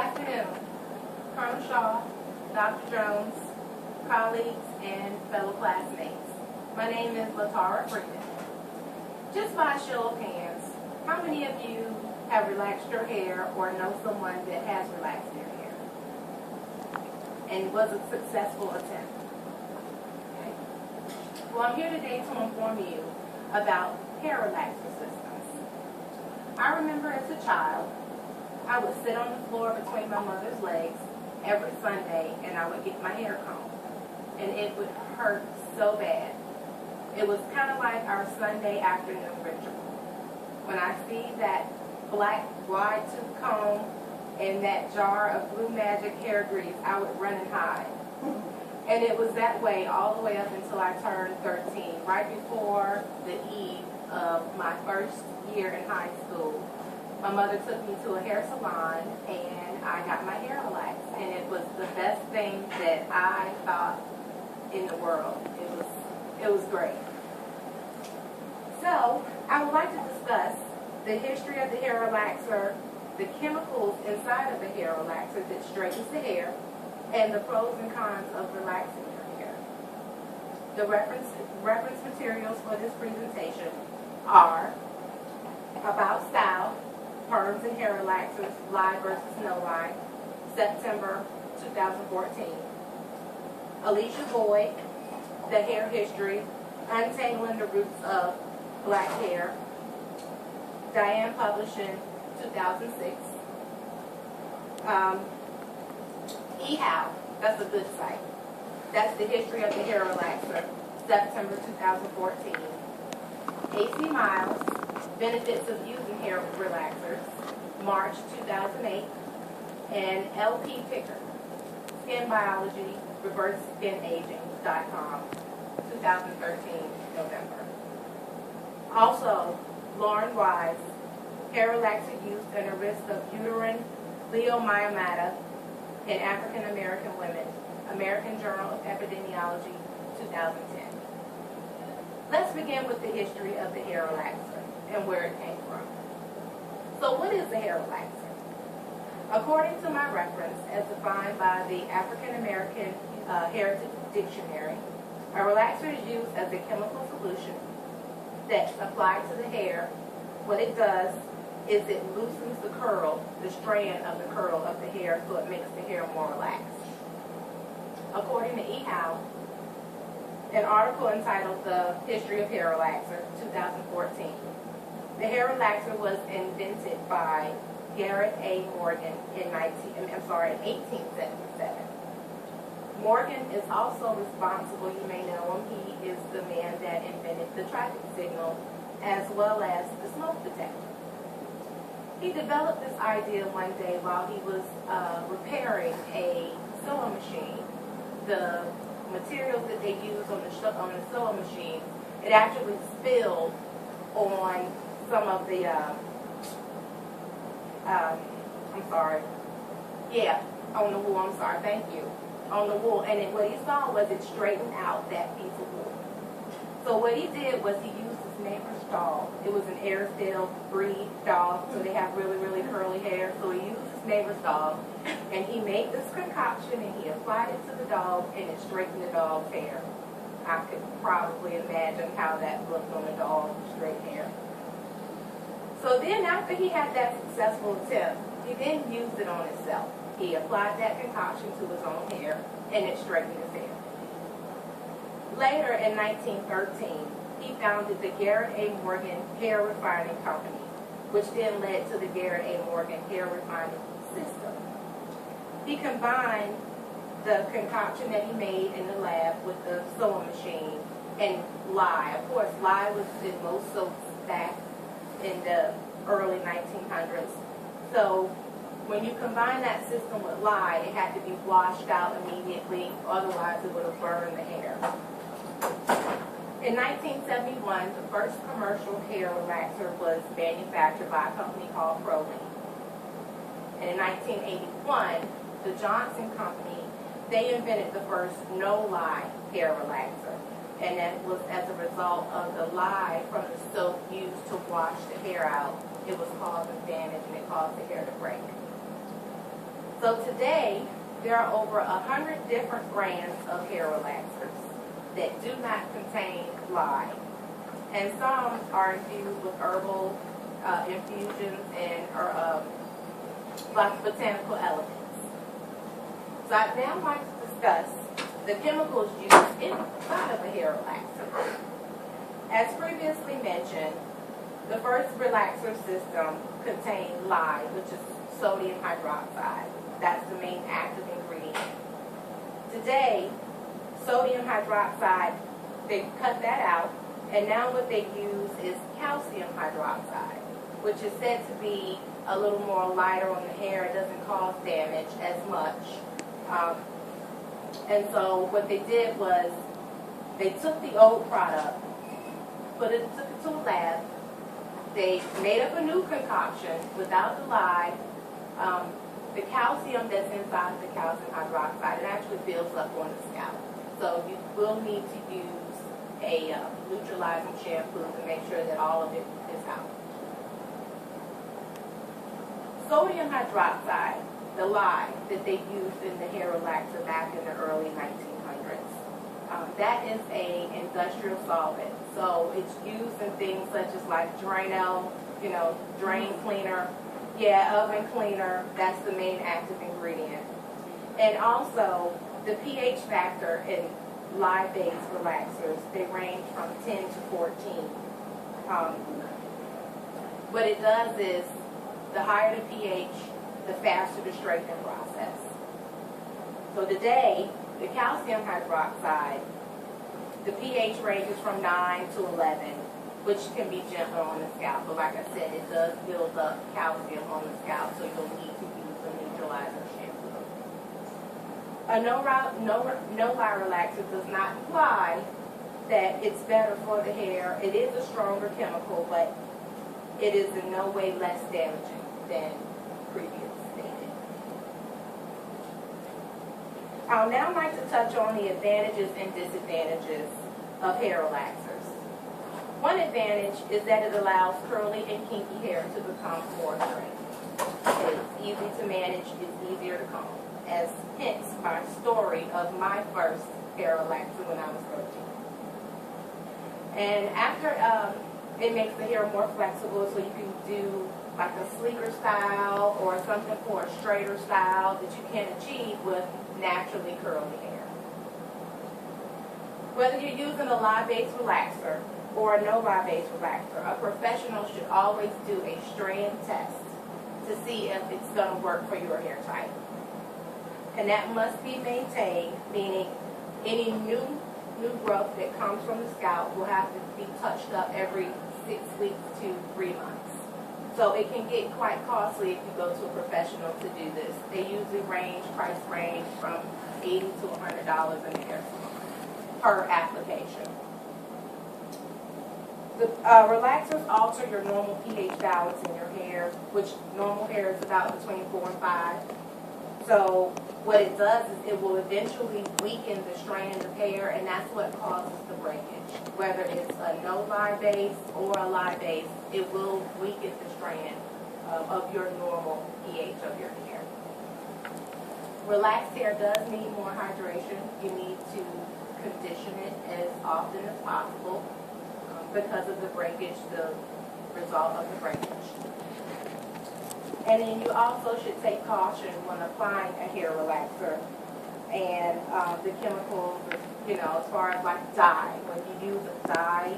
afternoon, Colonel Shaw, Dr. Jones, colleagues, and fellow classmates. My name is Latara Freeman. Just by a show of hands, how many of you have relaxed your hair or know someone that has relaxed their hair? And was a successful attempt? Okay. Well, I'm here today to inform you about hair relaxer systems. I remember as a child, I would sit on the floor between my mother's legs every Sunday and I would get my hair combed. And it would hurt so bad. It was kind of like our Sunday afternoon ritual. When I see that black wide tooth comb and that jar of Blue Magic hair grease, I would run and hide. And it was that way all the way up until I turned 13, right before the eve of my first year in high school. My mother took me to a hair salon and I got my hair relaxed. And it was the best thing that I thought in the world. It was great. So, I would like to discuss the history of the hair relaxer, the chemicals inside of the hair relaxer that straightens the hair, and the pros and cons of relaxing your hair. The reference materials for this presentation are About Style, Perms and Hair Relaxers, Lie versus No Lie, September 2014. Alicia Boyd, The Hair History, Untangling the Roots of Black Hair, Diane Publishing, 2006. eHow, that's a good site. That's the history of the hair relaxer, September 2014. AC Miles, Benefits of Using Hair Relaxers, March 2008. And LP Picker, Skin Biology, ReverseSkinAging.com, 2013, November. Also, Lauren Wise, Hair Relaxer Use and the Risk of Uterine Leiomyomata in African American Women, American Journal of Epidemiology, 2010. Let's begin with the history of the hair relaxer and where it came from. So what is a hair relaxer? According to my reference, as defined by the African American Heritage Dictionary, a relaxer is used as a chemical solution that's applied to the hair. What it does is it loosens the curl, the strand of the curl of the hair, so it makes the hair more relaxed. According to eHow, an article entitled The History of Hair Relaxer, 2014, the hair relaxer was invented by Garrett A. Morgan in 1877. Morgan is also responsible, you may know him, he is the man that invented the traffic signal as well as the smoke detector. He developed this idea one day while he was repairing a sewing machine. The materials that they use on the sewing machine, it actually spilled on some of the, on the wool, on the wool. And what he saw was it straightened out that piece of wool. So what he did was he used his neighbor's dog. It was an Airedale breed dog, so they have really, really curly hair. So he used his neighbor's dog, and he made this concoction, and he applied it to the dog, and it straightened the dog's hair. I could probably imagine how that looked on a dog with straight hair. So then after he had that successful attempt, he then used it on himself. He applied that concoction to his own hair, and it straightened his hair. Later in 1913, he founded the Garrett A. Morgan Hair Refining Company, which then led to the Garrett A. Morgan Hair Refining System. He combined the concoction that he made in the lab with the sewing machine and lye. Of course, lye was in most soaps back in the early 1900s. So when you combine that system with lye, it had to be washed out immediately, otherwise it would have burned the hair. In 1971, the first commercial hair relaxer was manufactured by a company called Proline. And in 1981, the Johnson Company, they invented the first no-lye hair relaxer. And that was as a result of the lye from the soap used to wash the hair out. It was causing damage and it caused the hair to break. So today, there are over 100 different brands of hair relaxers that do not contain lye. And some are infused with herbal infusions and like botanical elements. So I'd now like to discuss the chemicals used inside of a hair relaxer. As previously mentioned, the first relaxer system contained lye, which is sodium hydroxide. That's the main active ingredient. Today, sodium hydroxide, they cut that out, and now what they use is calcium hydroxide, which is said to be a little more lighter on the hair. It doesn't cause damage as much. And so what they did was they took the old product, took it to a lab, they made up a new concoction without the lye. The calcium that's inside the calcium hydroxide, it actually builds up on the scalp. So you will need to use a neutralizing shampoo to make sure that all of it is out. Sodium hydroxide, the lye that they used in the hair relaxer back in the early 1900s, that is an industrial solvent. So it's used in things such as like Drano, drain cleaner, oven cleaner. That's the main active ingredient. And also the pH factor in lye-based relaxers, they range from 10 to 14. What it does is, the higher the pH, the faster the straightening process. So today, the calcium hydroxide, the pH ranges from 9 to 11, which can be gentle on the scalp. But like I said, it does build up calcium on the scalp, so you'll need to use a neutralizer shampoo. A no-lye relaxer does not imply that it's better for the hair. It is a stronger chemical, but it is in no way less damaging than previous stated. I'll now like to touch on the advantages and disadvantages of hair relaxers. One advantage is that it allows curly and kinky hair to become more straight. It's easy to manage, it's easier to comb, as hence my story of my first hair relaxer when I was 13. And after, it makes the hair more flexible, so you can do like a sleeker style or something for a straighter style that you can achieve with naturally curly hair. Whether you're using a lye-based relaxer or a no-lye-based relaxer, a professional should always do a strand test to see if it's going to work for your hair type. And that must be maintained, meaning any new growth that comes from the scalp will have to be touched up every 6 weeks to 3 months. So it can get quite costly if you go to a professional to do this. They usually price range from $80 to $100 in the hair salon per application. The relaxers alter your normal pH balance in your hair, which normal hair is about between 4 and 5. So what it does is it will eventually weaken the strand of hair, and that's what causes the breakage. Whether it's a no-lye base or a lye base, it will weaken the strand of your normal pH of your hair. Relaxed hair does need more hydration. You need to condition it as often as possible because of the breakage, the result of the breakage. And then you also should take caution when applying a hair relaxer and the chemicals, as far as like dye. When you use a dye,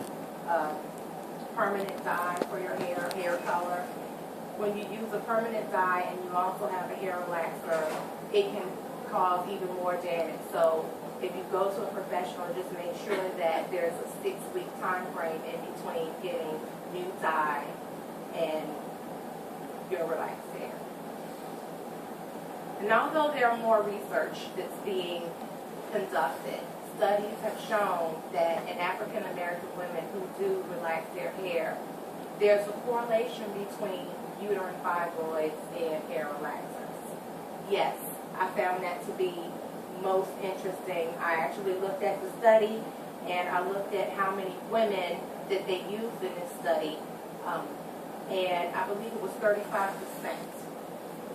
permanent dye for your hair color, when you use a permanent dye and you also have a hair relaxer, it can cause even more damage. So if you go to a professional, just make sure that there's a 6-week time frame in between getting new dye and your relaxed hair. And although there are more research that's being conducted, studies have shown that in African American women who do relax their hair, there's a correlation between uterine fibroids and hair relaxers. Yes, I found that to be most interesting. I actually looked at the study, and I looked at how many women that they used in this study, and I believe it was 35%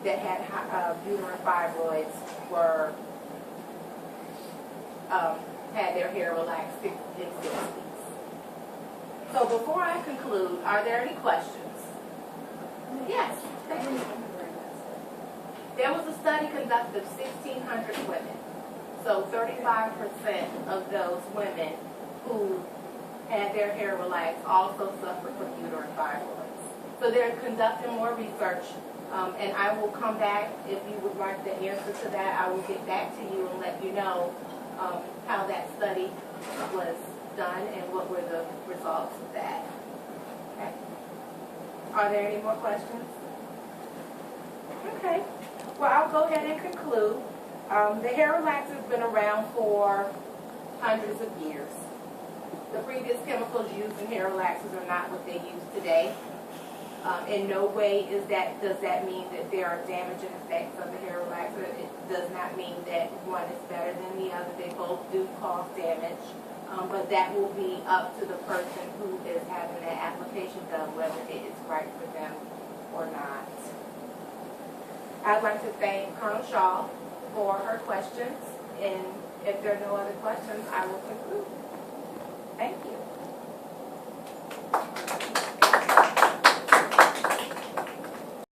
that had uterine fibroids were had their hair relaxed in 6 weeks. So before I conclude, are there any questions? Yes. Thank you. There was a study conducted of 1,600 women. So 35% of those women who had their hair relaxed also suffered from uterine fibroids. So they're conducting more research, and I will come back if you would like the answer to that. I will get back to you and let you know how that study was done and what were the results of that. Okay. Are there any more questions? Okay. Well, I'll go ahead and conclude. The hair relaxer has been around for hundreds of years. The previous chemicals used in hair relaxers are not what they use today. In no way does that mean that there are damaging effects of the hair relaxer. It does not mean that one is better than the other. They both do cause damage, but that will be up to the person who is having that application done, whether it is right for them or not. I'd like to thank Colonel Shaw for her questions, and if there are no other questions, I will conclude. Thank you.